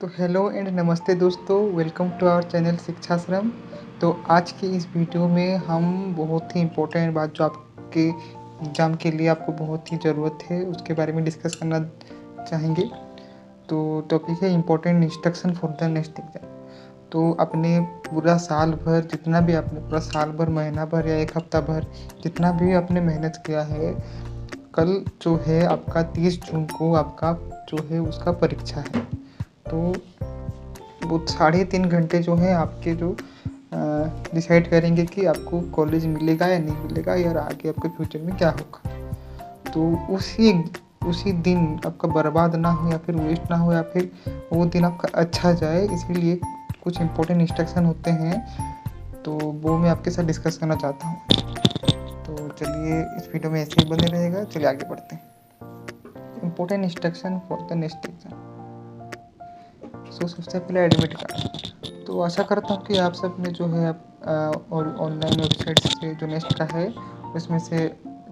तो hello and नमस्ते दोस्तों, वेलकम टू आवर चैनल शिक्षाश्रम। तो आज की इस वीडियो में हम बहुत ही इम्पोर्टेंट बात जो आपके एग्ज़ाम के लिए आपको बहुत ही ज़रूरत है उसके बारे में डिस्कस करना चाहेंगे। तो टॉपिक है important instruction for the next exam. तो अपने पूरा साल भर जितना भी आपने पूरा साल भर, महीना भर या एक हफ्ता भर जितना भी आपने मेहनत किया है, कल जो है आपका 30 जून को आपका जो है उसका परीक्षा है। तो वो 3.5 घंटे जो है आपके जो डिसाइड करेंगे कि आपको कॉलेज मिलेगा या नहीं मिलेगा या आगे आपके फ्यूचर में क्या होगा। तो उसी दिन आपका बर्बाद ना हो या फिर वेस्ट ना हो या फिर वो दिन आपका अच्छा जाए, इसीलिए कुछ इम्पोर्टेंट इंस्ट्रक्शन होते हैं, तो वो मैं आपके साथ डिस्कस करना चाहता हूँ। तो चलिए इस वीडियो में ऐसे ही बने रहेगा। चलिए आगे बढ़ते हैं। Important instruction for the next exam. सबसे पहले एडमिट कार्ड। तो आशा करता हूँ कि आप सब ने जो है और ऑनलाइन वेबसाइट से जो नेक्स्ट का है उसमें से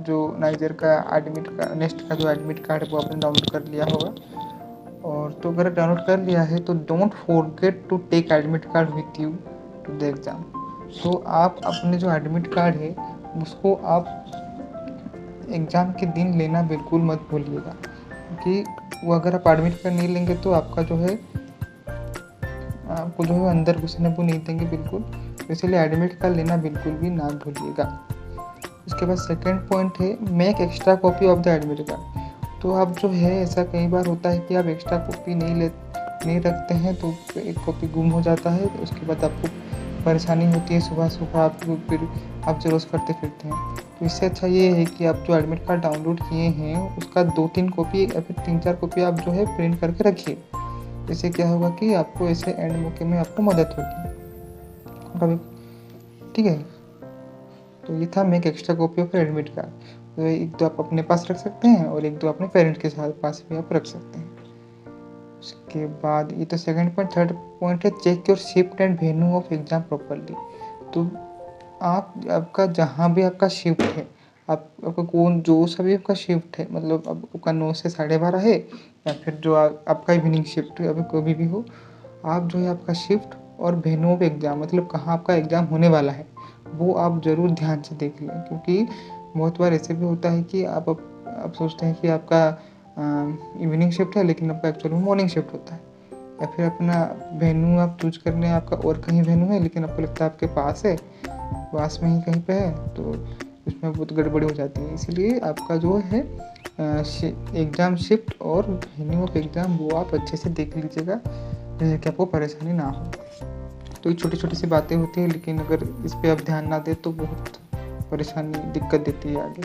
जो नाइजर का एडमिट का नेक्स्ट का जो एडमिट कार्ड है वो आपने डाउनलोड कर लिया होगा। और तो अगर डाउनलोड कर लिया है तो don't forget to take admit card with you to the exam. तो आप अपने जो एडमिट कार्ड है उसको आप एग्ज़ाम के दिन लेना बिल्कुल मत भूलिएगा, क्योंकि वो अगर आप एडमिट कार्ड नहीं लेंगे तो आपका जो है आपको जो है अंदर घुसने को नहीं देंगे बिल्कुल। तो इसलिए एडमिट कार्ड लेना बिल्कुल भी ना भूलिएगा। उसके बाद सेकंड पॉइंट है make extra copy of the admit card. तो आप जो है ऐसा कई बार होता है कि आप एक्स्ट्रा कॉपी नहीं रखते हैं तो एक कॉपी गुम हो जाता है। तो उसके बाद आपको परेशानी होती है, सुबह सुबह आपको फिर आप जेरोक्स करते फिरते हैं। तो इससे अच्छा ये है कि आप जो एडमिट कार्ड डाउनलोड किए हैं उसका 2-3 कॉपी या फिर 3-4 कॉपी आप जो है प्रिंट करके रखिए। इससे क्या होगा कि आपको ऐसे एंड मौके में आपको मदद होगी कभी, ठीक है। तो ये था make extra copy of admit card. तो एक दो आप अपने पास रख सकते हैं और एक दो अपने पेरेंट्स के साथ पास भी आप रख सकते हैं। उसके बाद ये तो सेकंड पॉइंट। थर्ड पॉइंट है check your shift and venue of exam properly. तो आपका जहाँ भी आपका शिफ्ट है, आपका कौन जो सा भी आपका शिफ्ट है, मतलब अब आपका 9 से 12:30 है या फिर जो आपका इवनिंग शिफ्ट है, अभी कभी भी हो, आप जो है आपका शिफ्ट और वेन्यू ऑफ एग्ज़ाम मतलब कहाँ आपका एग्ज़ाम होने वाला है वो आप ज़रूर ध्यान से देख लें। क्योंकि बहुत बार ऐसे भी होता है कि आप सोचते हैं कि आपका इवनिंग शिफ्ट है लेकिन आपका एक्चुअली में मॉर्निंग शिफ्ट होता है। या फिर अपना वेन्यू आप चूज करने आपका और कहीं वेन्यू है लेकिन आपको लगता है आपके पास में ही कहीं पे है, तो इसमें बहुत गड़बड़ी हो जाती है। इसीलिए आपका जो है एग्ज़ाम शिफ्ट और वेन्यू ऑफ एग्ज़ाम वो आप अच्छे से देख लीजिएगा जिससे कि आपको परेशानी ना हो। तो ये छोटी छोटी सी बातें होती हैं, लेकिन अगर इस पर आप ध्यान ना दें तो बहुत परेशानी दिक्कत देती है आगे।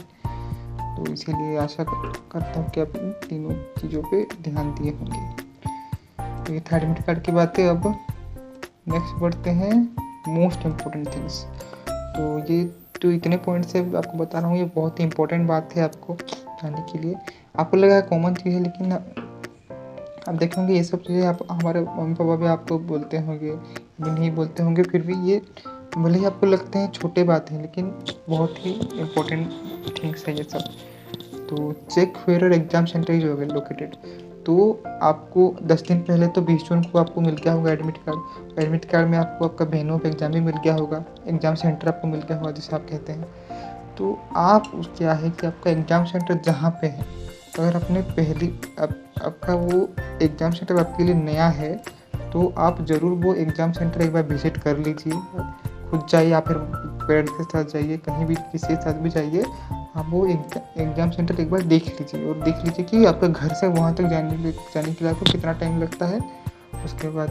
तो इसीलिए आशा करता हूँ कि आप इन तीनों चीज़ों पे ध्यान दिए होंगे। तो ये था एडमिट कार्ड की बातें। अब नेक्स्ट बढ़ते हैं मोस्ट इम्पोर्टेंट थिंग्स। तो ये तो इतने पॉइंट से आपको बता रहा हूँ, ये बहुत ही इम्पोर्टेंट बात है आपको जानने के लिए। आपको लगा कॉमन चीज़ है, लेकिन आप देखेंगे ये सब चीज़ें आप हमारे मम्मी पापा भी आपको बोलते होंगे, भी नहीं बोलते होंगे, फिर भी ये भले ही आपको लगते हैं छोटे बात हैं लेकिन बहुत ही इम्पोर्टेंट थिंग्स है ये सब। तो check where exam centre is located. तो आपको 10 दिन पहले तो 20 जून को आपको मिल गया होगा एडमिट कार्ड। एडमिट कार्ड में आपको आपका वेन्यू ऑफ एग्ज़ाम भी मिल गया होगा, एग्ज़ाम सेंटर आपको मिल गया होगा जिसे आप कहते हैं। तो आप क्या है कि आपका एग्ज़ाम सेंटर जहाँ पे है, अगर आपने आपका वो एग्ज़ाम सेंटर आपके लिए नया है तो आप ज़रूर वो एग्ज़ाम सेंटर एक बार विज़िट कर लीजिए। खुद जाइए या फिर पेरेंट्स के साथ जाइए, कहीं भी किसी के साथ भी जाइए, आप वो एग्ज़ाम सेंटर एक बार देख लीजिए और देख लीजिए कि आपके घर से वहाँ तक जाने के लिए आपको कितना टाइम लगता है। उसके बाद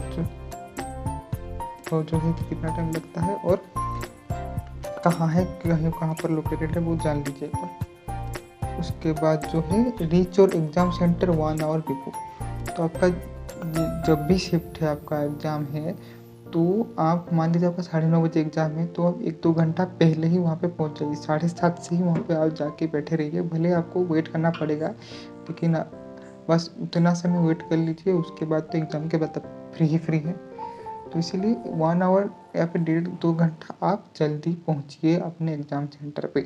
जो है कि कितना टाइम लगता है और कहाँ पर लोकेटेड है वो जान लीजिए एक बार। उसके बाद जो है रीच और एग्ज़ाम सेंटर 1 आवर बिफोर। तो आपका जब भी शिफ्ट है, आपका एग्ज़ाम है, तो आप मान लीजिए आपका 9:30 बजे एग्ज़ाम है तो आप 1-2 घंटा पहले ही वहाँ पे पहुँच जाइए। 7:30 से ही वहाँ पे आप जाके बैठे रहिए, भले आपको वेट करना पड़ेगा लेकिन बस उतना समय वेट कर लीजिए। उसके बाद तो एग्ज़ाम के बाद फ्री है। तो इसीलिए 1 आवर या फिर 1.5-2 घंटा आप जल्दी पहुँचिए अपने एग्ज़ाम सेंटर पे।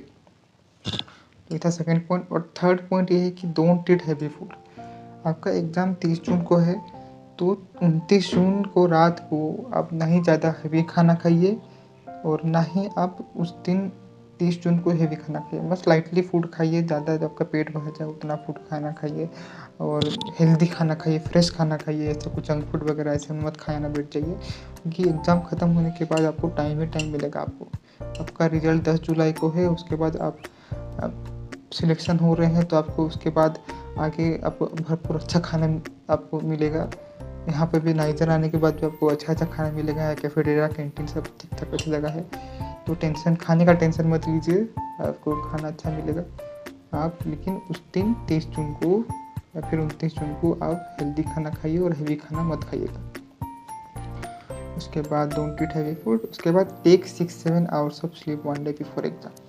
ये था सेकंड पॉइंट। और थर्ड पॉइंट ये है कि डोंट ईट हैवी फूड। आपका एग्ज़ाम 30 जून को है तो 29 जून को रात को आप ना ही ज़्यादा हेवी खाना खाइए और ना ही आप उस दिन 30 जून को हेवी खाना खाइए। बस लाइटली फूड खाइए, ज़्यादा जब आपका पेट भर जाए उतना फूड खाना खाइए और हेल्दी खाना खाइए, फ्रेश खाना खाइए। ऐसा कुछ जंक फूड वगैरह ऐसे मत खाना बैठ जाइए, क्योंकि एग्ज़ाम ख़त्म होने के बाद आपको टाइम ही टाइम मिलेगा। आपका रिज़ल्ट 10 जुलाई को है, उसके बाद आप सिलेक्शन हो रहे हैं, तो आपको उसके बाद आगे आपको भरपूर अच्छा खाना आपको मिलेगा। यहाँ पे भी नाइजर आने के बाद भी आपको अच्छा खाना मिलेगा। कैफेटेरिया, कैंटीन सब ठीक-ठाक अच्छी जगह है, तो खाने का टेंशन मत लीजिए, आपको खाना अच्छा मिलेगा। आप लेकिन उस दिन 23 जून को या फिर 29 जून को आप हेल्दी खाना खाइए और हेवी खाना मत खाइएगा। उसके बाद डोंट ईट हेवी फूड। उसके बाद take 6-7 hours of sleep one day before exam.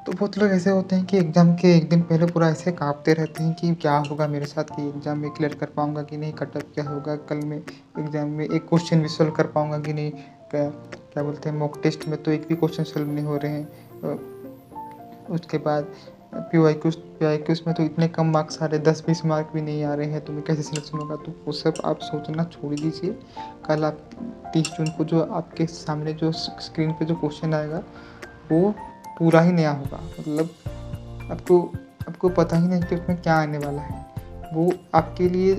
तो बहुत लोग ऐसे होते हैं कि एग्ज़ाम के एक दिन पहले पूरा ऐसे काँपते रहते हैं कि क्या होगा मेरे साथ, कि एग्ज़ाम में क्लियर कर पाऊँगा कि नहीं, कट ऑफ क्या होगा, कल मैं एग्ज़ाम में एक क्वेश्चन भी सॉल्व कर पाऊँगा कि नहीं, क्या क्या बोलते हैं, मॉक टेस्ट में तो एक भी क्वेश्चन सॉल्व नहीं हो रहे हैं। उसके बाद पीवाईक्यूज़ में तो इतने कम मार्क्स आ रहे हैं, 10-20 मार्क भी नहीं आ रहे हैं, तो मैं कैसे सिलेक्शन होगा। तो वो सब आप सोचना छोड़ दीजिए। कल आप 30 जून को जो आपके सामने जो स्क्रीन पे जो क्वेश्चन आएगा वो पूरा ही नया होगा। मतलब आपको पता ही नहीं कि उसमें क्या आने वाला है। वो आपके लिए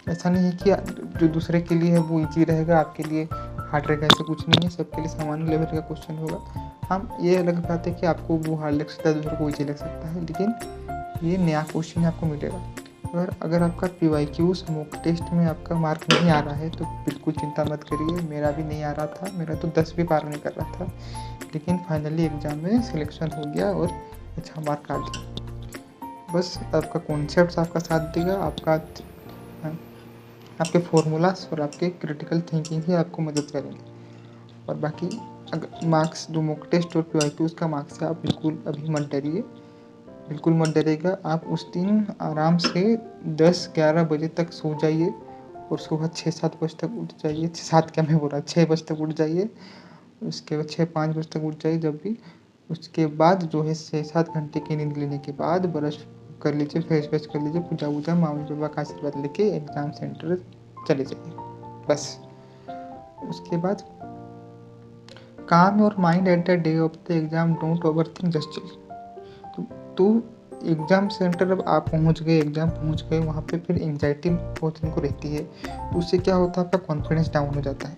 ऐसा नहीं है कि जो दूसरे के लिए है वो ईज़ी रहेगा, आपके लिए हार्ड रहेगा, ऐसा कुछ नहीं है। सबके लिए सामान्य लेवल का क्वेश्चन होगा। हाँ, ये अलग बात है कि आपको वो हार्ड लग सकता है, दूसरे को ईज़ी लग सकता है, लेकिन ये नया क्वेश्चन आपको मिलेगा। अगर आपका पीवाईक्यूज़ मॉक टेस्ट में आपका मार्क नहीं आ रहा है तो बिल्कुल चिंता मत करिए। मेरा भी नहीं आ रहा था, मेरा तो 10 भी पार नहीं कर रहा था, लेकिन फाइनली एग्ज़ाम में सिलेक्शन हो गया और अच्छा मार्क आ गया। बस आपका कॉन्सेप्ट आपका साथ देगा, आपके फॉर्मूलास और आपके क्रिटिकल थिंकिंग ही आपको मदद करेंगे। और बाकी अगर मार्क्स जो मॉक टेस्ट और पीवाईक्यूज़ का मार्क्स है, आप बिल्कुल अभी मत डरिए, बिल्कुल मत डरिएगा। आप उस दिन आराम से 10-11 बजे तक सो जाइए और सुबह 6-7 बजे तक उठ जाइए। 7 क्या मैं बोल रहा, 6 बजे तक उठ जाइए। उसके बाद 6-5 बजे तक उठ जाइए जब भी। उसके बाद जो है 6-7 घंटे की नींद लेने के बाद ब्रश कर लीजिए, फेस वैश कर लीजिए, पूजा वूजा, मम्मी पापा का आशीर्वाद लेके एग्ज़ाम सेंटर चले जाइए, बस। उसके बाद काम your mind at the day of the exam, don't overthink, just chill. तो एग्ज़ाम सेंटर अब आप पहुंच गए, एग्ज़ाम पहुंच गए, वहाँ पे फिर एंग्जाइटी बहुत दिन को रहती है। तो उससे क्या होता है, आपका कॉन्फिडेंस डाउन हो जाता है।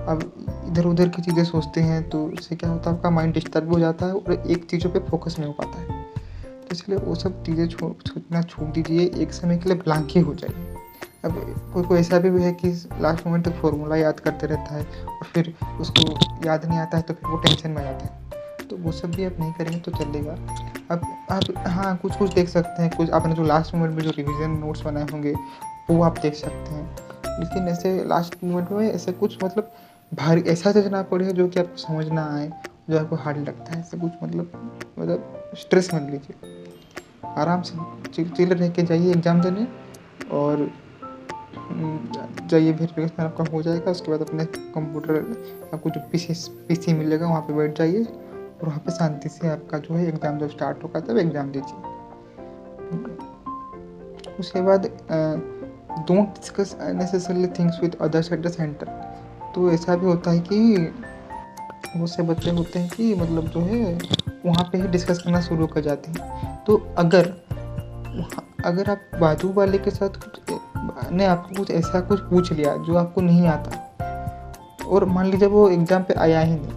अब इधर उधर की चीज़ें सोचते हैं तो उससे क्या होता है, आपका माइंड डिस्टर्ब हो जाता है और एक चीज़ों पे फोकस नहीं हो पाता है। तो इसलिए वो सब चीज़ें सोचना छोड़ दीजिए, एक समय के लिए ब्लैंक ही हो जाइए। अब कोई ऐसा भी है कि लास्ट मोमेंट तक फॉर्मूला याद करते रहता है और फिर उसको याद नहीं आता है, तो फिर वो टेंशन में आ जाता है। तो वो सब भी आप नहीं करेंगे तो चलेगा। अब आप हाँ, कुछ देख सकते हैं, कुछ आपने जो लास्ट मोमेंट में जो रिवीजन नोट्स बनाए होंगे वो आप देख सकते हैं। लेकिन ऐसे लास्ट मोमेंट में ऐसे कुछ मतलब भारी ऐसा सोचना पड़े जो कि आपको समझ ना आए, जो आपको हार्ड लगता है, ऐसा कुछ मतलब स्ट्रेस मत लीजिए। आराम से चिल रह के जाइए एग्ज़ाम देने और जाइए, वेरिफिकेशन आपका हो जाएगा। उसके बाद अपने कंप्यूटर, आपको जो पीसी मिलेगा वहाँ पे बैठ जाइए और वहाँ पे शांति से आपका जो है एग्ज़ाम जब स्टार्ट होगा तब एग्ज़ाम दीजिए। उसके बाद don't discuss unnecessary things with others at the centre. तो ऐसा भी होता है कि बहुत से बच्चे होते हैं कि मतलब जो है वहाँ पे ही डिस्कस करना शुरू कर जाते हैं। तो अगर आप बाजू वाले के साथ ने आपको कुछ ऐसा कुछ पूछ लिया जो आपको नहीं आता और मान लीजिए वो एग्ज़ाम पे आया ही नहीं,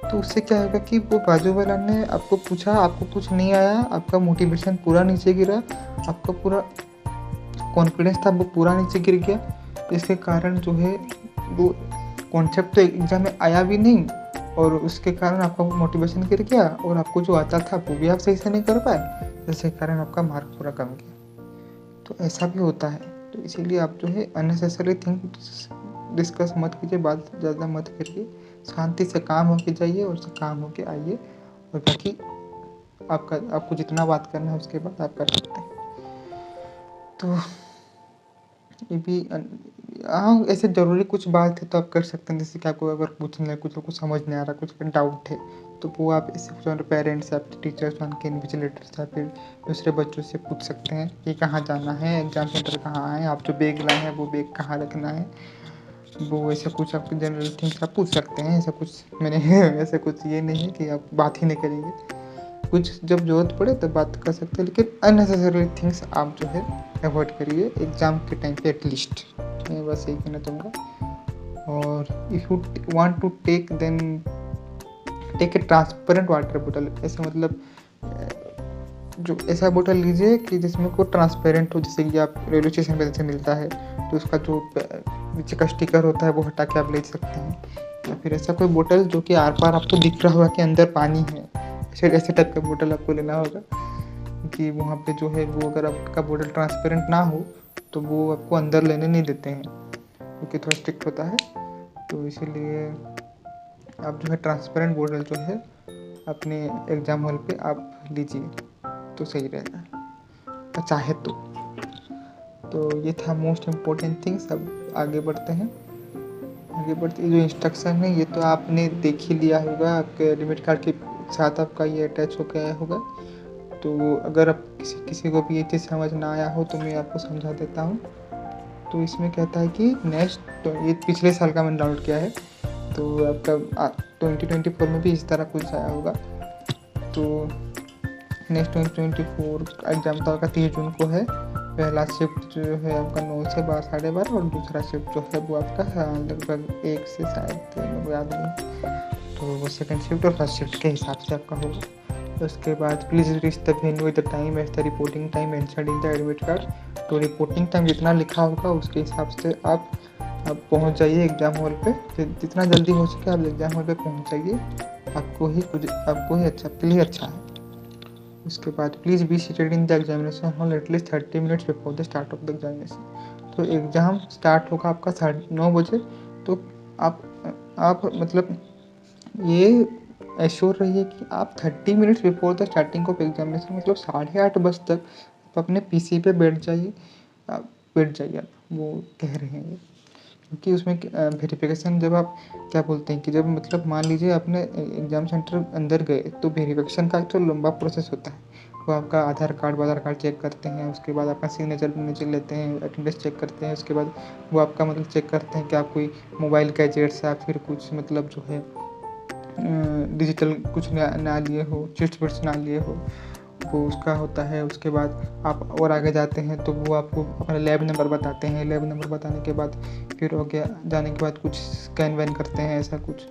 तो उससे क्या होगा कि वो बाजू वाला ने आपको पूछा, आपको कुछ नहीं आया, आपका मोटिवेशन पूरा नीचे गिरा, आपका पूरा कॉन्फिडेंस था वो पूरा नीचे गिर गया। इसके कारण जो है वो कॉन्सेप्ट तो एग्ज़ाम में आया भी नहीं और उसके कारण आपका वो मोटिवेशन गिर गया और आपको जो आता था वो भी आप सही से नहीं कर पाए, जिसके कारण आपका मार्क पूरा कम गया। तो ऐसा भी होता है। तो इसीलिए आप जो है अननेसेसरी थिंग्स डिस्कस मत कीजिए, बात ज़्यादा मत करिए, शांति से काम होके जाइए और काम होके आइए। और बाकी आपको जितना बात करना है उसके बाद आप कर सकते हैं। तो ये भी हाँ, ऐसे ज़रूरी कुछ बात है तो आप कर सकते हैं, जैसे कि आपको अगर पूछना है, कुछ आपको समझ नहीं आ रहा, कुछ डाउट है, तो वो आप ऐसे कुछ पेरेंट्स, आपके टीचर्स, उनके इन्विजिलेटर्स या फिर दूसरे बच्चों से पूछ सकते हैं कि कहाँ जाना है, एग्ज़ाम सेंटर कहाँ है, आप जो बैग लाए हैं वो बैग कहाँ रखना है। वो ऐसा कुछ आपके जनरल थिंग्स आप पूछ सकते हैं। ऐसा कुछ मैंने ऐसा कुछ ये नहीं है कि आप बात ही नहीं करेंगे। कुछ जब ज़रूरत पड़े तब बात कर सकते हैं, लेकिन अननेसेसरी थिंग्स आप जो है अवॉइड करिए एग्ज़ाम के टाइम पे एटलीस्ट। मैं बस यही कहना चाहूँगा। और if you want to take then take a transparent water बोतल। ऐसा मतलब जो ऐसा बोतल लीजिए कि जिसमें कोई ट्रांसपेरेंट हो, जैसे कि आप रेलवे स्टेशन पर जैसे मिलता है तो उसका जो नीचे का स्टिकर होता है वो हटा के आप ले सकते हैं। या फिर ऐसा कोई बोतल जो कि आर पार आपको दिख रहा होगा कि अंदर पानी है, ऐसे टाइप का बोतल आपको लेना होगा, कि वहाँ पे जो है वो अगर आपका बोतल ट्रांसपेरेंट ना हो तो वो आपको अंदर लेने नहीं देते हैं, क्योंकि थोड़ा स्ट्रिक्ट होता है। तो इसीलिए आप जो है ट्रांसपेरेंट बोतल जो है अपने एग्ज़ाम हॉल पे आप लीजिए तो सही रहेगा, चाहे तो ये था मोस्ट इम्पोर्टेंट थिंग्स। अब आगे बढ़ते हैं। आगे बढ़ते जो इंस्ट्रक्शन है ये तो आपने देख ही लिया होगा, आपके एडमिट कार्ड के साथ आपका ये अटैच हो गया होगा। तो अगर आप किसी को भी ये चीज़ समझ ना आया हो तो मैं आपको समझा देता हूँ। तो इसमें कहता है कि नेक्स्ट, तो ये पिछले साल का मैंने डाउनलोड किया है, तो आपका 2024 में भी इस तरह कुछ आया होगा। तो नेक्स्ट 2024 एग्ज़ाम तो आपका 30 जून को है। पहला शिफ्ट जो है आपका 9 से 12:30 और दूसरा शिफ्ट जो है वो आपका लगभग 1 से शायद 3 याद नहीं, तो वो सेकंड शिफ्ट और फर्स्ट शिफ्ट के हिसाब से आपका होगा। उसके बाद please reach the venue with the time as the reporting time mentioned in the admit card. तो रिपोर्टिंग टाइम जितना लिखा होगा उसके हिसाब से आप पहुंच जाइए एग्ज़ाम हॉल पे। जितना जल्दी हो सके आप एग्ज़ाम हॉल पे पहुंच जाइए, आपको ही अच्छा, आपके लिए अच्छा है। उसके बाद please be seated in the examination hall at least 30 minutes before the start of the examination. तो एग्ज़ाम स्टार्ट होगा आपका 9:30 बजे, तो आप मतलब ये एश्योर रहिए कि आप 30 minutes before the starting of examination मतलब 8:30 बजे तक आप अपने पीसी पे बैठ जाइए आप, वो कह रहे हैं। क्योंकि उसमें वेरिफिकेशन जब आप क्या बोलते हैं कि जब मतलब मान लीजिए आपने एग्ज़ाम सेंटर अंदर गए तो वेरिफिकेशन का तो लंबा प्रोसेस होता है। वो आपका आधार कार्ड चेक करते हैं, उसके बाद आपका सिग्नेचर लेते हैं, अटेंडेंस चेक करते हैं, उसके बाद वो आपका मतलब चेक करते हैं कि आप कोई मोबाइल गैजेट्स या फिर कुछ मतलब जो है डिजिटल कुछ ना लिए हो, चिट्स विट्स ना लिए हो, वो उसका होता है। उसके बाद आप और आगे जाते हैं तो वो आपको अपना लैब नंबर बताते हैं। लैब नंबर बताने के बाद फिर हो गया, जाने के बाद कुछ स्कैन वैन करते हैं ऐसा कुछ।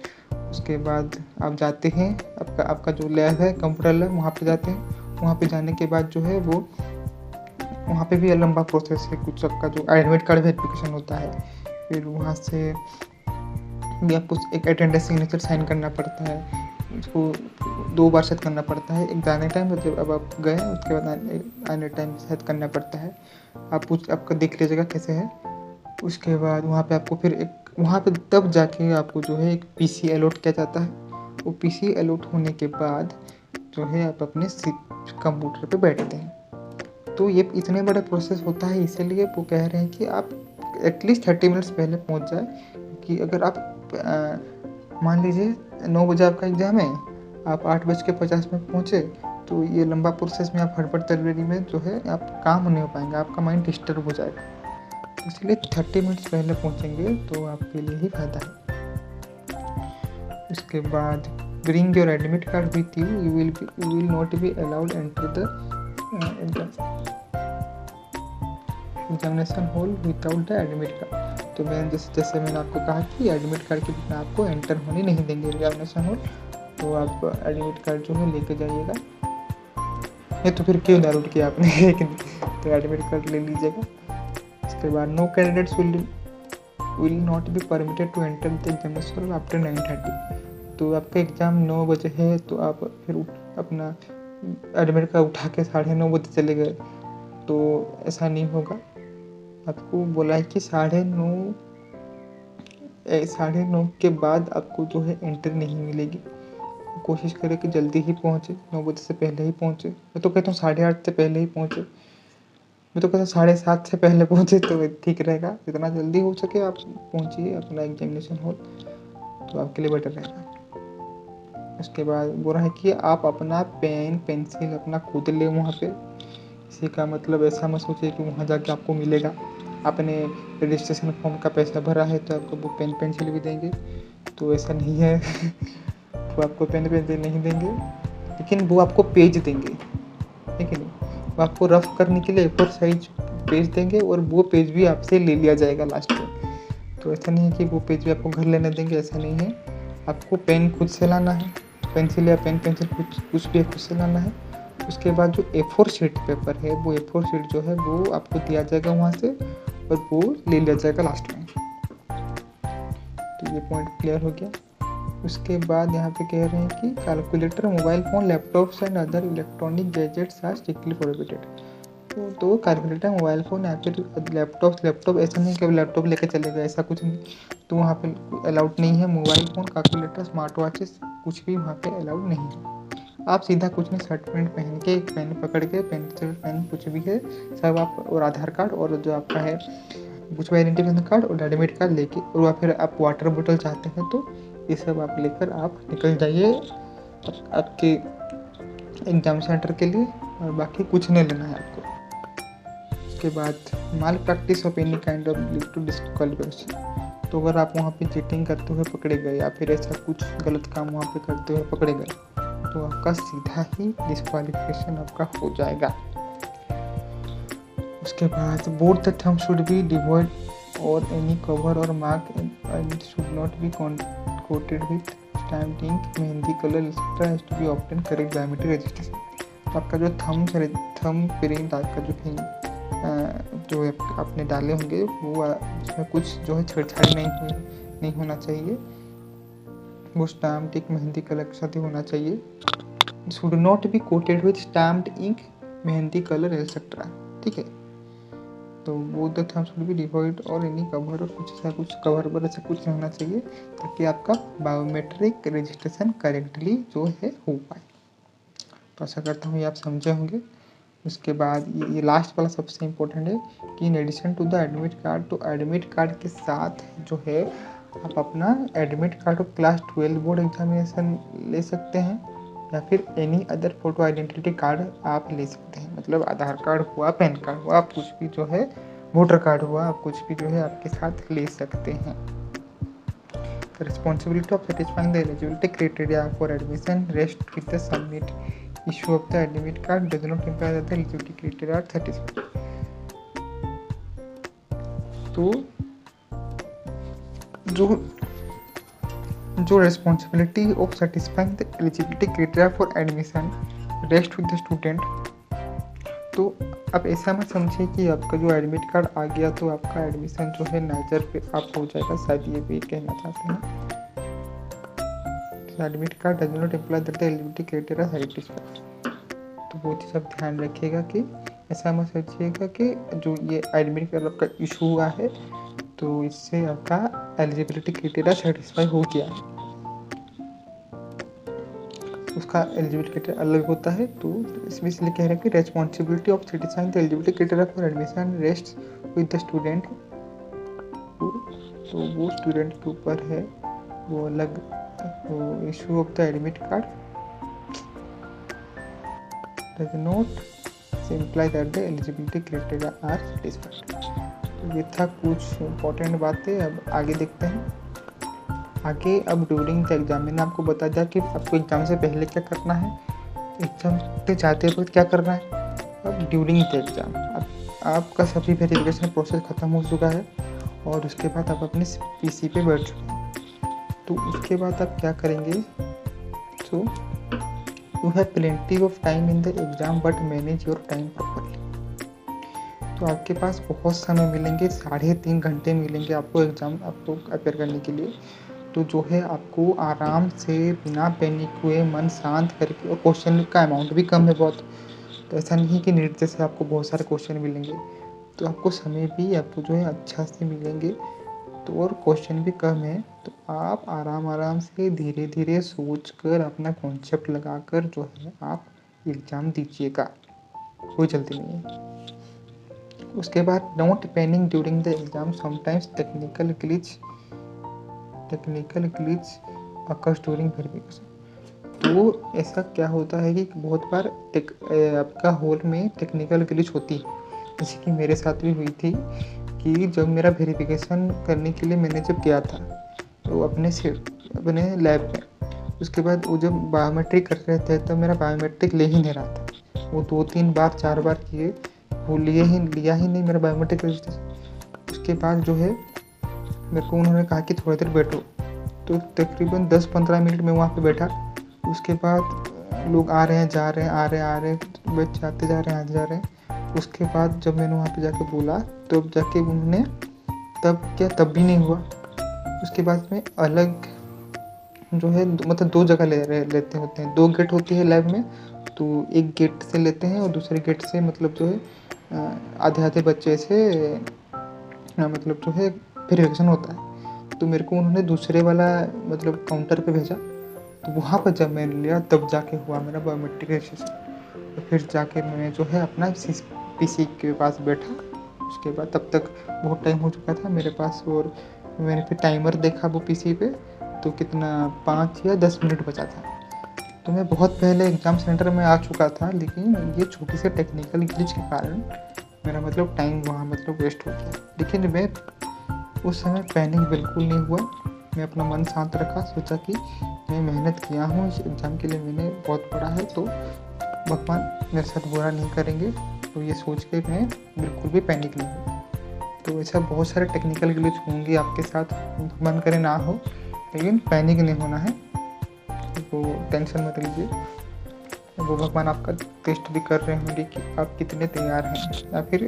उसके बाद आप जाते हैं, आपका जो लैब है कंप्यूटर लैब, वहाँ पे जाते हैं। वहाँ पे जाने के बाद जो है वो वहाँ पे भी लंबा प्रोसेस है कुछ, आपका जो एडमिट कार्ड वेरिफिकेशन होता है। फिर वहाँ से भी आपको एक अटेंडेंस सिग्नेचर साइन करना पड़ता है, उसको 2 बार शायद करना पड़ता है। एक जाने टाइम मतलब अब आप गए, उसके बाद आने टाइम शायद करना पड़ता है। आपका देख लीजिएगा कैसे है। उसके बाद वहाँ पे आपको फिर वहाँ पे तब जाके आपको जो है एक पीसी अलॉट किया जाता है। वो पीसी अलॉट होने के बाद जो है आप अपने कंप्यूटर पे बैठते हैं। तो ये इतने बड़े प्रोसेस होता है, इसीलिए वो कह रहे हैं कि आप एटलीस्ट 30 मिनट्स पहले पहुँच जाए। कि अगर आप मान लीजिए 9 बजे आपका एग्ज़ाम है, आप 8:50 में पहुँचे, तो ये लंबा प्रोसेस में आप हड़बड़ तड़बड़ी में जो है आप काम नहीं हो पाएंगे, आपका माइंड डिस्टर्ब हो जाएगा। इसलिए 30 मिनट्स पहले पहुँचेंगे तो आपके लिए ही फ़ायदा है। उसके बाद bring your admit card with you, you will not be allowed enter the examination hall without the admit card. तो जैसे मैंने आपको कहा कि एडमिट कार्ड के बिना आपको एंटर होने नहीं देंगे एग्जामिनेशन हॉल। तो आप एडमिट कार्ड जो है लेके जाइएगा। ये तो फिर क्यों डाउनलोड किया आपने तो एडमिट कार्ड ले लीजिएगा। उसके बाद no candidates will not be permitted to enter the examination after 9:30। तो आपका एग्ज़ाम 9 बजे है तो आप फिर अपना एडमिट कार्ड उठा के 9:30 बजे चले गए तो ऐसा नहीं होगा। आपको बोला है कि 9:30 के बाद आपको जो है एंट्री नहीं मिलेगी। कोशिश करें कि जल्दी ही पहुँचे, 9 बजे से पहले ही पहुँचे। मैं तो कहता हूँ 8:30 से पहले ही पहुँचे। मैं तो कहता 7:30 से पहले पहुँचे तो ठीक रहेगा, जितना जल्दी हो सके आप पहुँचिए अपना एग्जामिनेशन हॉल, तो आपके लिए बेटर रहेगा। उसके बाद बोल रहा है कि आप अपना पेन पेंसिल अपना खुद लें वहाँ पे। इसी का मतलब ऐसा मत सोचिए कि वहाँ जाके आपको मिलेगा। आपने रजिस्ट्रेशन फॉर्म का पैसा भरा है तो आपको वो पेन पेंसिल भी देंगे, तो ऐसा नहीं है। वो आपको पेन पेंसिल नहीं देंगे, लेकिन वो आपको पेज देंगे, है कि नहीं। वो आपको रफ करने के लिए A4 साइज पेज देंगे और वो पेज भी आपसे ले लिया जाएगा लास्ट में। तो ऐसा नहीं है कि वो पेज भी आपको घर लेने देंगे, ऐसा नहीं है। आपको पेन खुद से लाना है, पेंसिल या पेन पेंसिल कुछ भी खुद से लाना है। उसके बाद जो A4 शीट पेपर है, वो A4 शीट जो है वो आपको दिया जाएगा वहाँ से, और वो ले लिया जाएगा लास्ट में। तो ये पॉइंट क्लियर हो गया। उसके बाद यहाँ पे कह रहे हैं कि calculator, mobile phone, laptops and other electronic gadgets are strictly prohibited. तो कैलकुलेटर, मोबाइल फ़ोन या फिर लैपटॉप ऐसा नहीं कि लैपटॉप लेकर चले गए, ऐसा कुछ नहीं, तो वहाँ पे अलाउड नहीं है। Mobile phone, calculator, smart watches कुछ भी वहाँ पे अलाउड नहीं है। आप सीधा कुछ नहीं, शर्ट पैंट पहन के, पेन पकड़ के, पेंसिल पेन कुछ भी है सब आप, और आधार कार्ड और जो आपका है कुछ भी आइडेंटिफिकेशन कार्ड और एडमिट कार्ड लेके, और फिर आप वाटर बोतल चाहते हैं तो ये सब आप लेकर आप निकल जाइए आपके एग्ज़ाम सेंटर के लिए, और बाकी कुछ नहीं लेना है आपको। उसके बाद malpractice of any kind of lead to disqualification. तो अगर आप वहाँ पे चीटिंग करते हुए पकड़े गए या फिर ऐसा कुछ गलत काम वहाँ पे करते हुए पकड़े गए, तो आपका सीधा ही डिस्क्वालिफिकेशन आपका हो जाएगा। उसके बाद both the thumb should be devoid और एनी कवर और mark and should not be coated with stamped ink, mehndi colour etcetera has to be obtain correct biometric registration. आपका जो थंब प्रिंट आपका जो आपने डाले होंगे वो उसमें कुछ जो है छेड़छाड़ी नहीं होना चाहिए, वो स्टैम्प्ड इंक मेहंदी कलर के साथ ही होना चाहिए। Should not be coated with stamped ink, mehndi colour etcetera, ठीक है। तो वो the thumb should be devoid और एनी कवर, और कुछ कवर पर ऐसा कुछ नहीं होना चाहिए, ताकि आपका बायोमेट्रिक रजिस्ट्रेशन करेक्टली जो है हो पाए। तो आशा करता हूँ ये आप समझे होंगे। उसके बाद ये लास्ट वाला सबसे इम्पोर्टेंट है कि in addition to the admit card, तो एडमिट कार्ड के साथ जो है आप अपना एडमिट कार्ड और क्लास 12 बोर्ड एग्जामिनेशन ले सकते हैं, या फिर any other photo identity card आप ले सकते हैं। मतलब आधार कार्ड हुआ, पैन कार्ड हुआ, आप कुछ भी जो है, वोटर कार्ड हुआ, आप कुछ भी जो है आपके साथ ले सकते हैं। Responsibility of satisfying the eligibility criteria for admission rest with the submit issue of the admit card does not imply that the eligibility criteria are satisfied। तो जो responsibility of satisfying the eligibility criteria for admission rest with the student, तो अब ऐसा मत समझिए कि आपका जो एडमिट कार्ड आ गया तो आपका एडमिशन जो है नाइजर पे आप हो जाएगा, शायद ये भी कहना चाहते हैं। Admit card does not imply that the eligibility criteria satisfied. तो वो चीज़ आप ध्यान रखिएगा कि ऐसा मत सोचिएगा कि जो ये एडमिट कार्ड आपका इशू हुआ है तो इससे आपका एलिजिबिलिटी क्राइटेरिया सेटिस्फाई हो गया है, उसका एलिजिबिलिटी क्राइटेरिया अलग होता है। तो इसमें इसलिए कह रहे हैं कि responsibility of satisfying the eligibility criteria for admission rest with the student. तो वो स्टूडेंट के ऊपर है, वो अलग, वो issue of the admit card does not imply that the eligibility criteria are satisfied। तो ये था कुछ इम्पोर्टेंट बातें। अब आगे देखते हैं। आगे अब ड्यूरिंग द एग्जाम मैंने आपको बता दिया कि आपको एग्ज़ाम से पहले क्या करना है, एग्ज़ाम पे जाते वक्त क्या करना है। अब ड्यूरिंग द एग्ज़ाम आपका सभी वेरिफिकेशन प्रोसेस ख़त्म हो चुका है और उसके बाद आप अपने पीसी पे बैठ चुके हैं। तो उसके बाद आप क्या करेंगे, तो You have plenty of time in the exam but manage your time properly। तो आपके पास बहुत समय मिलेंगे, 3.5 घंटे मिलेंगे आपको आपको अपेयर करने के लिए। तो जो है आपको आराम से बिना पैनिक हुए मन शांत करके, और क्वेश्चन का अमाउंट भी कम है बहुत, तो ऐसा नहीं कि नीट जैसे आपको बहुत सारे क्वेश्चन मिलेंगे, तो आपको समय भी आपको जो है अच्छा से मिलेंगे, तो और क्वेश्चन भी कम है। तो आप आराम से धीरे धीरे सोच कर अपना कॉन्सेप्ट लगाकर जो है आप एग्ज़ाम दीजिएगा, कोई जल्दी नहीं है। उसके बाद note panic during the exam sometimes technical glitch occurs during verification. तो ऐसा क्या होता है कि बहुत बार आपका हॉल में टेक्निकल ग्लिच होती है, जैसे कि मेरे साथ भी हुई थी कि जब मेरा वेरिफिकेशन करने के लिए मैंने जब गया था तो अपने लैब में, उसके बाद वो जब बायोमेट्रिक कर रहे थे तो मेरा बायोमेट्रिक ले ही नहीं रहा था। वो 2-3 बार 4 बार किए, वो लिया ही नहीं मेरा बायोमेट्रिक रजिस्ट्रेशन। उसके बाद जो है मेरे को उन्होंने कहा कि थोड़ी देर बैठो, तो तकरीबन 10-15 मिनट में वहाँ पे बैठा। उसके बाद लोग आ रहे हैं जा रहे हैं, आ रहे हैं, बैठ आते जा रहे हैं। उसके बाद जब मैंने वहाँ पे जाके बोला तो जाके उन्होंने तब भी नहीं हुआ। उसके बाद में अलग जो है मतलब 2 जगह लेते होते हैं, 2 गेट होती है लैब में, तो एक गेट से लेते हैं और दूसरे गेट से मतलब जो है आधे बच्चे से मतलब जो है वेरिफिकेशन होता है। तो मेरे को उन्होंने दूसरे वाला मतलब काउंटर पे भेजा, तो वहाँ पर जब मैंने लिया तब जाके हुआ मेरा बायोमेट्रिक रजिस्ट्रेशन। तो फिर जाके मैं जो है अपना पीसी के पास बैठा। उसके बाद तब तक बहुत टाइम हो चुका था मेरे पास, और मैंने फिर टाइमर देखा वो पीसी पे, तो कितना 5 या 10 मिनट बचा था। तो मैं बहुत पहले एग्ज़ाम सेंटर में आ चुका था, लेकिन ये छोटी सी टेक्निकल ग्लिच के कारण मेरा मतलब टाइम वहाँ मतलब वेस्ट हो गया। लेकिन मैं उस समय पैनिक बिल्कुल नहीं हुआ, मैं अपना मन शांत रखा, सोचा कि मैं मेहनत किया हूँ इस एग्ज़ाम के लिए, मैंने बहुत पढ़ा है, तो भगवान मेरे साथ बुरा नहीं करेंगे। तो ये सोच के मैं बिल्कुल भी पैनिक नहीं हुआ। तो ऐसा बहुत सारे टेक्निकल ग्लिच होंगे आपके साथ, मन करे ना हो, लेकिन पैनिक नहीं होना है, तो टेंशन मत लीजिए। वो भगवान आपका टेस्ट भी कर रहे होंगे कि आप कितने तैयार हैं, या फिर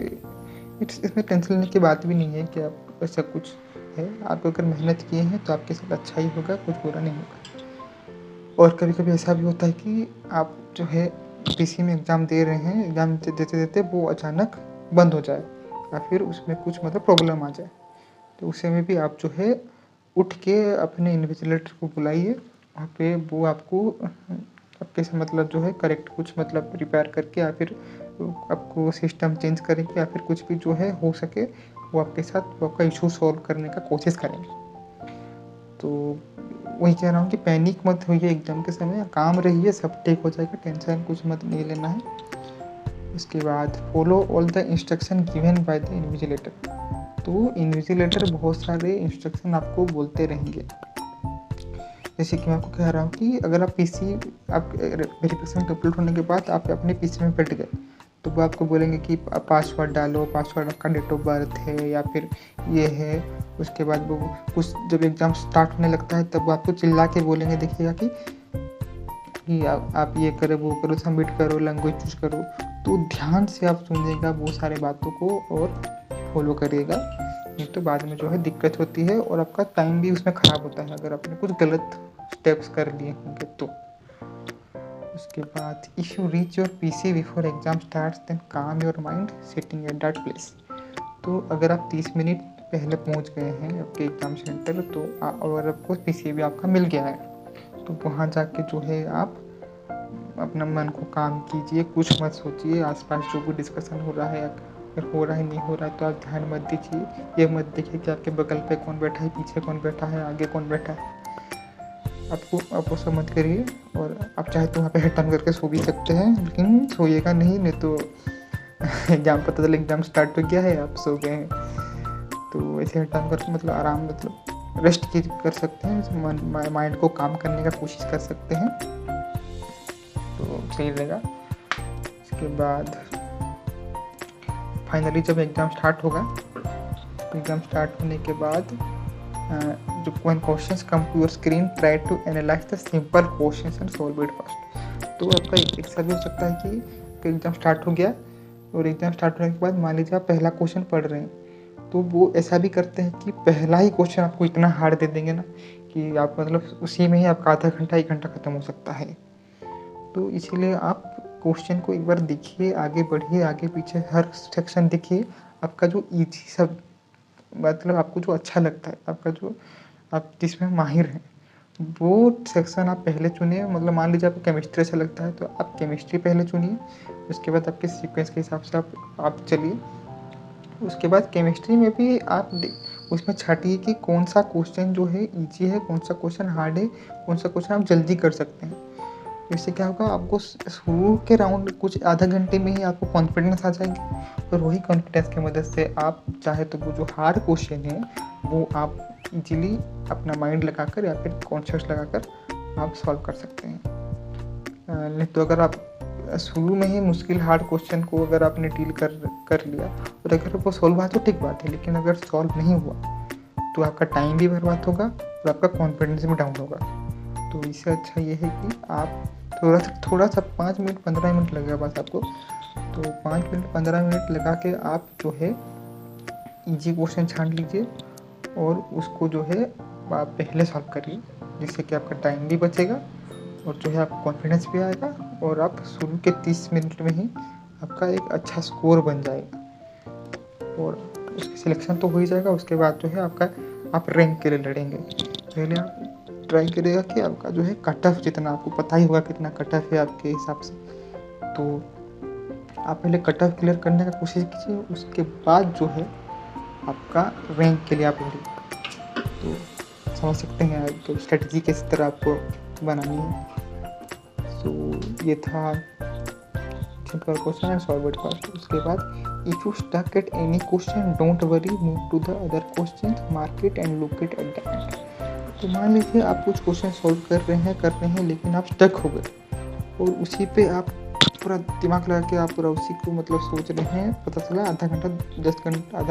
इसमें टेंशन लेने की बात भी नहीं है कि आप ऐसा कुछ है। आप अगर मेहनत किए हैं तो आपके साथ अच्छा ही होगा, कुछ बुरा नहीं होगा। और कभी कभी ऐसा भी होता है कि आप जो है पीसी में एग्ज़ाम दे रहे हैं, एग्ज़ाम देते वो अचानक बंद हो जाए या फिर उसमें कुछ मतलब प्रॉब्लम आ जाए, तो उस समय भी आप जो है उठ के अपने इन्विजिलेटर को बुलाइए, वहाँ पे वो आपको आपके से मतलब जो है करेक्ट कुछ मतलब रिपेयर करके या फिर आपको सिस्टम चेंज करेंगे, या फिर कुछ भी जो है हो सके वो आपके साथ वो आपका इशू सॉल्व करने का कोशिश करेंगे। तो वही कह रहा हूँ कि पैनिक मत होइए एग्ज़ाम के समय, काम रहिए, सब ठीक हो जाएगा, टेंशन कुछ मत नहीं लेना है। इसके बाद follow all the instruction given by the invigilator. तो इन्विजिलेटर बहुत सारे इंस्ट्रक्शन आपको बोलते रहेंगे, जैसे कि मैं आपको कह रहा हूँ कि अगर आप वेरिफिकेशन कंप्लीट होने के बाद आप अपने पीसी में बैठ गए, तो वो आपको बोलेंगे कि पासवर्ड डालो, पासवर्ड आपका डेट ऑफ बर्थ है या फिर ये है। उसके बाद वो कुछ जब एग्ज़ाम स्टार्ट होने लगता है तब वो आपको चिल्ला के बोलेंगे, देखिएगा कि आप ये करो, वो करो, सबमिट करो, लैंग्वेज चूज करो। तो ध्यान से आप सुनिएगा वो सारे बातों को और फॉलो करिएगा, नहीं तो बाद में जो है दिक्कत होती है और आपका टाइम भी उसमें ख़राब होता है अगर आपने कुछ गलत स्टेप्स कर लिए होंगे तो। उसके बाद if you reach your PC before exam starts then calm your mind sitting at that place. तो अगर आप 30 मिनट पहले पहुंच गए हैं आपके एग्ज़ाम सेंटर, तो और आपको पीसी भी आपका मिल गया है, तो वहाँ जाके जो है आप अपना मन को काम कीजिए, कुछ मत सोचिए। आसपास जो भी डिस्कशन हो रहा है, अगर हो रहा है नहीं हो रहा है तो आप ध्यान मत दीजिए। ये मत देखिए कि आपके बगल पे कौन बैठा है, पीछे कौन बैठा है, आगे कौन बैठा है, आप वो सब मत करिए। और आप चाहे तो वहाँ पे हेड टर्न करके सो भी सकते हैं, लेकिन सोइएगा नहीं तो एग्ज़ाम पता चला एग्ज़ाम स्टार्ट हो गया है, आप सो गए हैं। तो ऐसे हेड टर्न करके मतलब आराम मतलब रेस्ट कर सकते हैं, माइंड को काम करने का कोशिश कर सकते हैं, तो सही रहेगा। इसके बाद फाइनली जब एग्ज़ाम स्टार्ट होगा, तो एग्ज़ाम स्टार्ट होने के बाद जो when questions come to your screen, try to analyze the simple questions and solve it fast। तो आपका एक ऐसा भी हो सकता है कि एग्ज़ाम स्टार्ट हो गया और एग्ज़ाम स्टार्ट होने के बाद मान लीजिए आप पहला क्वेश्चन पढ़ रहे हैं, तो वो ऐसा भी करते हैं कि पहला ही क्वेश्चन आपको इतना हार्ड दे देंगे ना कि आप मतलब उसी में ही आपका आधा घंटा 1 घंटा ख़त्म हो सकता है। तो इसीलिए आप क्वेश्चन को एक बार देखिए, आगे बढ़िए, आगे पीछे हर सेक्शन देखिए, आपका जो ईजी सब मतलब आपको जो अच्छा लगता है, आपका जो आप जिसमें माहिर हैं वो सेक्शन आप पहले चुनिए। मतलब मान लीजिए आपको केमिस्ट्री अच्छा लगता है तो आप केमिस्ट्री पहले चुनिए, उसके बाद आपके सीक्वेंस के हिसाब से आप चलिए। उसके बाद केमिस्ट्री में भी आप उसमें छाटिए कि कौन सा क्वेश्चन जो है ईजी है, कौन सा क्वेश्चन हार्ड है, कौन सा क्वेश्चन आप जल्दी कर सकते हैं। इससे क्या होगा, आपको शुरू के राउंड कुछ आधा घंटे में ही आपको कॉन्फिडेंस आ जाएगी, और वही कॉन्फिडेंस की मदद से आप चाहे तो वो जो हार्ड क्वेश्चन है वो आप इजीली अपना माइंड लगाकर या फिर कॉन्शियस लगाकर आप सॉल्व कर सकते हैं। नहीं तो अगर आप शुरू में ही मुश्किल हार्ड क्वेश्चन को अगर आपने डील कर लिया और अगर वो सॉल्व हुआ तो ठीक बात है, लेकिन अगर सॉल्व नहीं हुआ तो आपका टाइम भी बर्बाद होगा और आपका कॉन्फिडेंस भी डाउन होगा। तो इससे अच्छा ये है कि आप थोड़ा सा 5 मिनट 15 मिनट लगेगा बस आपको, तो 5 मिनट 15 मिनट लगा के आप जो है इजी क्वेश्चन छान लीजिए और उसको जो है आप पहले सॉल्व करिए, जिससे कि आपका टाइम भी बचेगा और जो है आपको कॉन्फिडेंस भी आएगा और आप शुरू के 30 मिनट में ही आपका एक अच्छा स्कोर बन जाएगा और उसकी सिलेक्शन तो हो ही जाएगा। उसके बाद जो है आपका आप रैंक के लिए लड़ेंगे। पहले आप ट्राई करिएगा कि आपका जो है कट ऑफ, जितना आपको पता ही होगा कितना कट ऑफ है आपके हिसाब से, तो आप पहले कट ऑफ क्लियर करने का कोशिश कीजिए। उसके बाद जो है आपका रैंक के लिए आप लड़िए। तो समझ सकते हैं तो स्ट्रेटजी किस तरह आपको बनानी है। सो ये था simple question and solve it fast. उसके बाद if you stuck at any question don't worry, move to the other question, mark it and look it at the end. तो मान लीजिए आप कुछ क्वेश्चन सॉल्व कर रहे हैं लेकिन आप स्टक हो गए और उसी पे आप पूरा दिमाग लगा के आप पूरा उसी को मतलब सोच रहे हैं, पता चला आधा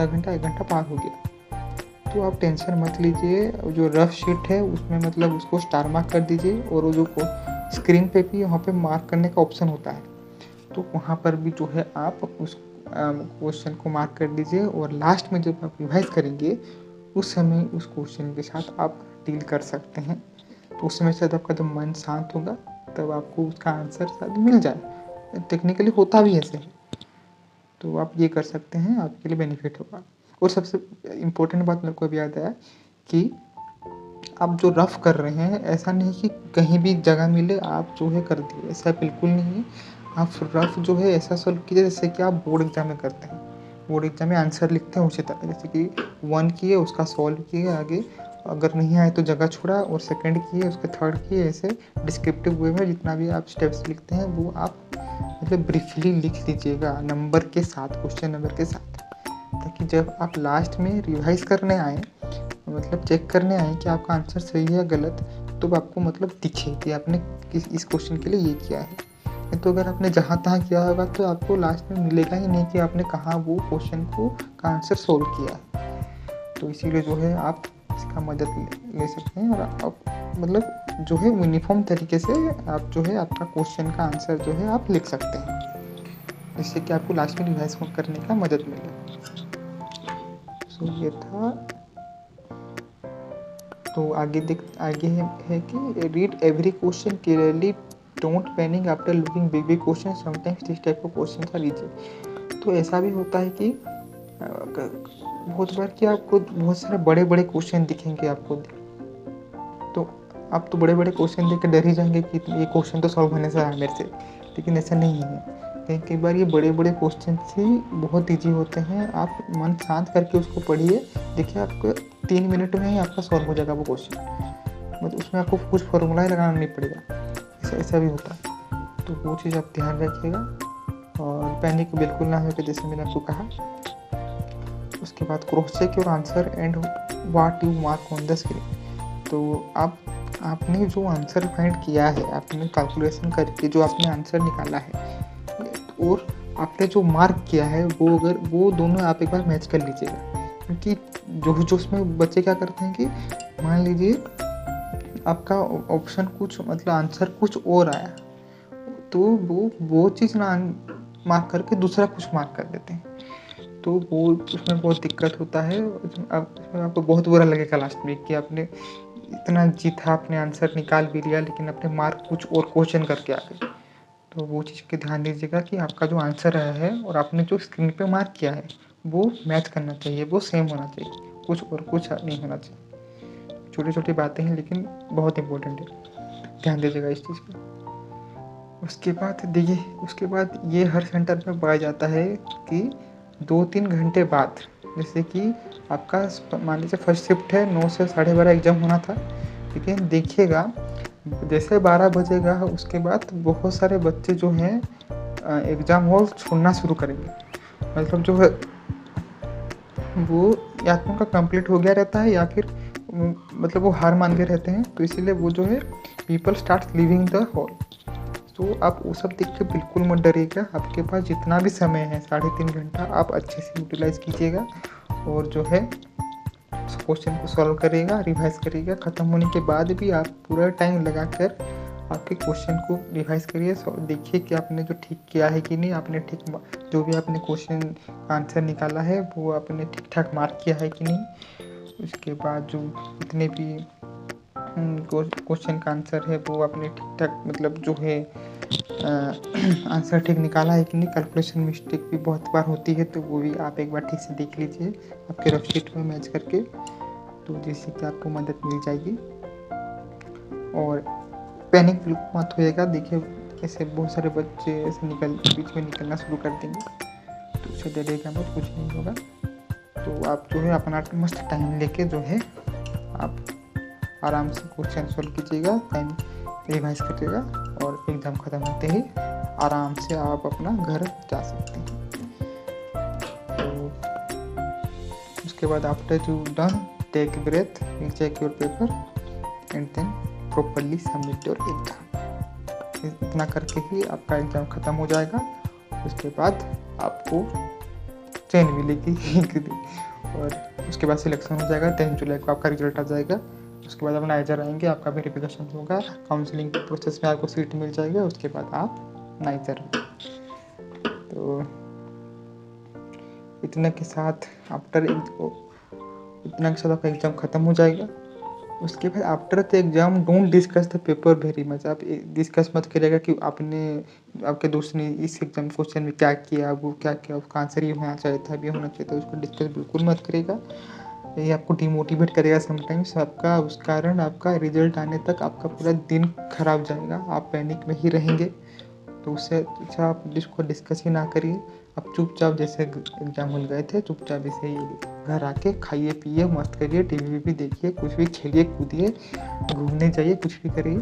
घंटा 1 घंटा पार हो गया। तो आप टेंशन मत लीजिए, जो रफ शीट है उसमें मतलब उसको स्टार मार्क कर दीजिए और वो जो स्क्रीन पे भी वहाँ पे मार्क करने का ऑप्शन होता है, तो वहाँ पर भी जो है आप उस क्वेश्चन को मार्क कर दीजिए और लास्ट में जब आप रिवाइज करेंगे उस समय उस क्वेश्चन के साथ आप डील कर सकते हैं। तो उस समय शायद आपका जब मन शांत होगा तब आपको उसका आंसर शायद मिल जाए। टेक्निकली होता भी ऐसे है, तो आप ये कर सकते हैं, आपके लिए बेनिफिट होगा। और सबसे इम्पोर्टेंट बात मेरे को अभी याद आया कि आप जो रफ कर रहे हैं ऐसा नहीं कि कहीं भी जगह मिले आप जो है कर दिए, ऐसा बिल्कुल नहीं है। आप रफ जो है ऐसा सॉल्व कीजिए जैसे कि आप बोर्ड एग्जाम में करते हैं, बोर्ड एग्जाम में आंसर लिखते हैं उसी तरह, जैसे कि 1 किए उसका सॉल्व किए, आगे अगर नहीं आए तो जगह छोड़ा और सेकंड किए उसके थर्ड किए, ऐसे डिस्क्रिप्टिव वे में जितना भी आप स्टेप्स लिखते हैं वो आप मतलब ब्रीफली लिख लीजिएगा नंबर के साथ, क्वेश्चन नंबर के साथ, ताकि जब आप लास्ट में रिवाइज करने आए, मतलब चेक करने आए कि आपका आंसर सही है या गलत, तो आपको मतलब दिखे कि आपने इस क्वेश्चन के लिए ये किया है। तो अगर आपने जहाँ तहाँ किया होगा तो आपको लास्ट में मिलेगा ही नहीं कि आपने कहाँ वो क्वेश्चन का आंसर सोल्व किया है। तो इसीलिए जो है आप इसका मदद ले सकते हैं और आप मतलब जो है यूनिफॉर्म तरीके से आप जो है आपका क्वेश्चन का आंसर जो है आप लिख सकते हैं, जिससे कि आपको लास्ट में रिवाइज करने का मदद मिले। सो ये था। तो आगे है कि read every question clearly, don't panic after looking big question, sometimes this type of question are easy. तो ऐसा भी होता है कि बहुत बार कि आपको बहुत सारे बड़े बड़े क्वेश्चन दिखेंगे आपको, तो आप तो बड़े बड़े क्वेश्चन देख के डर ही जाएंगे कि ये क्वेश्चन तो सॉल्व होने से आया मेरे से, लेकिन ऐसा नहीं है। कई बार ये बड़े बड़े क्वेश्चन ही बहुत ईजी होते हैं। आप मन शांत करके उसको पढ़िए, देखिए आपको 3 मिनट में ही आपका सॉल्व हो जाएगा वो क्वेश्चन, मतलब उसमें आपको कुछ फॉर्मूला लगाना नहीं पड़ेगा। ऐसा भी होता है, तो वो चीज़ आप ध्यान रखिएगा और पैनिक बिल्कुल ना हो, जैसे मैंने आपको कहा। उसके बाद cross check your answer and what you mark on the screen. तो आपने जो आंसर फाइंड किया है, आपने कैलकुलेशन करके जो आपने आंसर निकाला है और आपने जो मार्क किया है वो दोनों आप एक बार मैच कर लीजिएगा। क्योंकि जो उसमें बच्चे क्या करते हैं कि मान लीजिए आपका ऑप्शन कुछ मतलब आंसर कुछ और आया, तो वो चीज़ ना मार्क करके दूसरा कुछ मार्क कर देते हैं, तो वो उसमें बहुत दिक्कत होता है। उसमें आपको बहुत बुरा लगेगा लास्ट में कि आपने इतना जीता, आपने आंसर निकाल भी लिया लेकिन आपने मार्क कुछ और क्वेश्चन करके आ गए। तो वो चीज़ के ध्यान दीजिएगा कि आपका जो आंसर आया है और आपने जो स्क्रीन पे मार्क किया है वो मैच करना चाहिए, वो सेम होना चाहिए, कुछ और कुछ नहीं होना चाहिए। छोटी छोटी बातें हैं लेकिन बहुत इम्पोर्टेंट है, ध्यान दीजिएगा इस चीज़ पर। उसके बाद देखिए, उसके बाद ये हर सेंटर में पाया जाता है कि 2-3 घंटे बाद, जैसे कि आपका मान लीजिए फर्स्ट शिफ्ट है, 9 से 12:30 एग्ज़ाम होना था, लेकिन देखिएगा जैसे 12 बजेगा उसके बाद बहुत सारे बच्चे जो हैं एग्ज़ाम हॉल छोड़ना शुरू करेंगे। मतलब जो है वो या तो उनका कंप्लीट हो गया रहता है या फिर मतलब वो हार मान के रहते हैं, तो इसीलिए वो जो है people start leaving the hall. तो आप वो सब देख के बिल्कुल मत डरिएगा, आपके पास जितना भी समय है 3.5 घंटा आप अच्छे से यूटिलाइज़ कीजिएगा और जो है उस क्वेश्चन को सॉल्व करिएगा, रिवाइज़ करिएगा। ख़त्म होने के बाद भी आप पूरा टाइम लगाकर आपके क्वेश्चन को रिवाइज़ करिए, देखिए कि आपने जो ठीक किया है कि नहीं, आपने ठीक जो भी आपने क्वेश्चन आंसर निकाला है वो आपने ठीक ठाक मार्क किया है कि नहीं। उसके बाद जो जितने भी क्वेश्चन का आंसर है वो आपने ठीक ठाक मतलब जो है आंसर ठीक निकाला है कि नहीं। कैलकुलेशन मिस्टेक भी बहुत बार होती है, तो वो भी आप एक बार ठीक से देख लीजिए आपके रफ शीट में मैच करके, तो जिससे कि आपको मदद मिल जाएगी। और पैनिक बिल्कुल मत होइएगा। देखिए ऐसे बहुत सारे बच्चे ऐसे बीच में निकलना शुरू कर देंगे, तो उसे डरिएगा मत, कुछ नहीं होगा। तो आप जो है अपना मस्त टाइम लेके जो है आप आराम से क्वेश्चन सॉल्व कीजिएगा, टाइम रिवाइज करिएगा और एग्ज़ाम ख़त्म होते ही आराम से आप अपना घर जा सकते हैं। तो उसके बाद after you done take breath, check your paper and then properly submit your exam. इतना करके ही आपका एग्ज़ाम ख़त्म हो जाएगा। उसके बाद आपको ट्रेन मिलेगी और उसके बाद सिलेक्शन हो जाएगा। 10 जुलाई को आपका रिजल्ट आ जाएगा। उसके बाद आप नाइजर आएंगे, आपका वेरिफिकेशन होगा, काउंसलिंग के प्रोसेस में आपको सीट मिल जाएगी, उसके बाद आप नाइजर। तो इतने के साथ आपका एग्ज़ाम ख़त्म हो जाएगा। उसके बाद after the exam don't discuss the paper very much. आप डिस्कस मत करिएगा कि आपके दोस्त ने इस एग्ज़ाम क्वेश्चन में क्या किया, वो क्या किया, उसका आंसर ये होना चाहिए था, ये होना चाहिए था, उसको डिस्कस बिल्कुल मत करिएगा। ये आपको डिमोटिवेट करेगा समटाइम्स। आपका उस कारण आपका रिजल्ट आने तक आपका पूरा दिन खराब जाएगा, आप पैनिक में ही रहेंगे। तो उससे अच्छा आप इसको डिस्कस ही ना करिए। आप चुपचाप जैसे एग्ज़ाम हॉल गए थे, चुपचाप ऐसे ही घर आके खाइए पिए मस्त करिए, टीवी भी देखिए, कुछ भी खेलिए कूदिए, घूमने जाइए, कुछ भी करिए।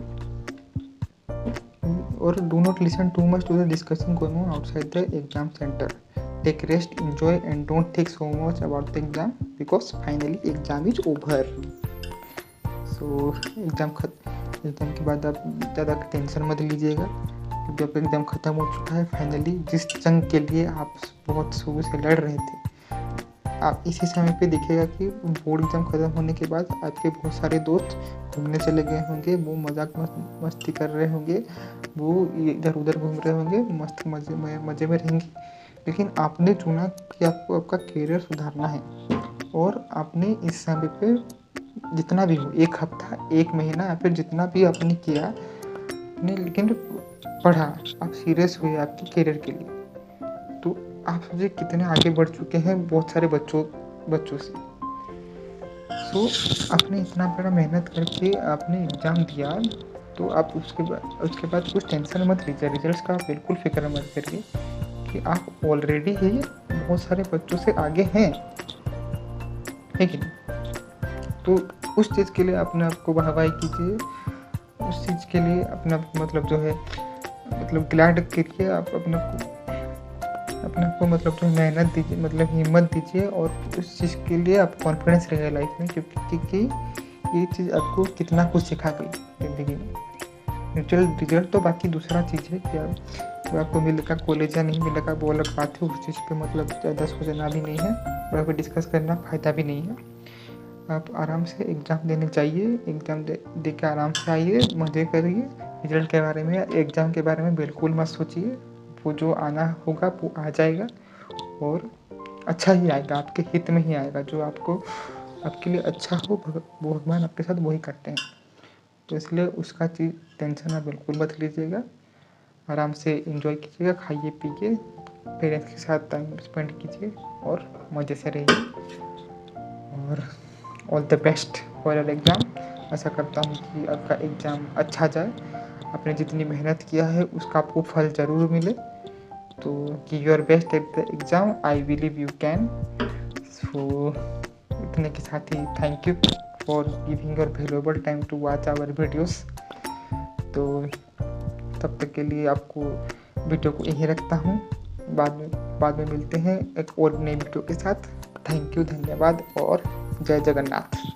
और do not listen too much to the discussion going on outside the exam centre. Take rest, enjoy and don't think so much about the exam because finally exam is over. So exam के बाद आप ज़्यादा tension मत लीजिएगा, क्योंकि आपका exam ख़त्म हो चुका है फाइनली। जिस जंग के लिए आप बहुत शुरू से लड़ रहे थे, आप इसी समय पे देखिएगा कि बोर्ड एग्ज़ाम ख़त्म होने के बाद आपके बहुत सारे दोस्त घूमने चले गए होंगे, वो मजाक मस्ती कर रहे होंगे, वो इधर उधर घूम रहे होंगे, मस्त मज़े में रहेंगे। लेकिन आपने चुना कि आपको आपका करियर सुधारना है और आपने इस समय पे जितना भी हो, 1 हफ्ता, 1 महीना या फिर जितना भी आपने किया आपने, लेकिन पढ़ा, आप सीरियस हुए आपके करियर के लिए। तो आप सोचिए कितने आगे बढ़ चुके हैं बहुत सारे बच्चों से। तो आपने इतना बड़ा मेहनत करके आपने एग्ज़ाम दिया, तो आप उसके बाद कुछ टेंशन मत लीजिए, रिजल्ट्स का बिल्कुल फिक्र मत करिए कि आप ऑलरेडी ही बहुत सारे बच्चों से आगे हैं, है कि नहीं। तो उस चीज़ के लिए अपने आप को वाहवाही कीजिए, उस चीज़ के लिए अपने आप मतलब जो है मतलब ग्लैड करिए, आप अपने आप को मतलब जो मेहनत दीजिए, मतलब हिम्मत दीजिए, और उस चीज़ के लिए आप कॉन्फिडेंस रहेगा लाइफ में, क्योंकि ये चीज़ आपको कितना कुछ सिखा गई ज़िंदगी में। रिजल्ट तो बाकी दूसरा चीज़ है कि आपको मिलेगा कॉलेज या नहीं मिलेगा, वो अलग बात है। उस चीज़ पे मतलब ज़्यादा सोचना भी नहीं है और आपको डिस्कस करना फ़ायदा भी नहीं है। आप आराम से एग्ज़ाम देने जाइए, एग्ज़ाम दे के आराम से आइए, मज़े करिए। रिजल्ट के बारे में, एग्ज़ाम के बारे में बिल्कुल मत सोचिए, वो जो आना होगा वो आ जाएगा और अच्छा ही आएगा, आपके हित में ही आएगा। जो आपके लिए अच्छा हो, भगवान आपके साथ वही करते हैं। तो इसलिए उसका चीज़ टेंशन आप बिल्कुल मत लीजिएगा, आराम से एंजॉय कीजिएगा, खाइए पीजिए, पेरेंट्स के साथ टाइम स्पेंड कीजिए और मज़े से रहिए। और all the best for your exam. आशा करता हूँ कि आपका एग्ज़ाम अच्छा जाए, आपने जितनी मेहनत किया है उसका आपको फल ज़रूर मिले। तो give your best at the exam, I believe you can. So इतने के साथ ही thank you for giving your valuable time to watch our videos. तो तब तक के लिए आपको वीडियो को यहीं रखता हूँ, बाद में मिलते हैं एक और नई वीडियो के साथ। थैंक यू, धन्यवाद और जय जगन्नाथ।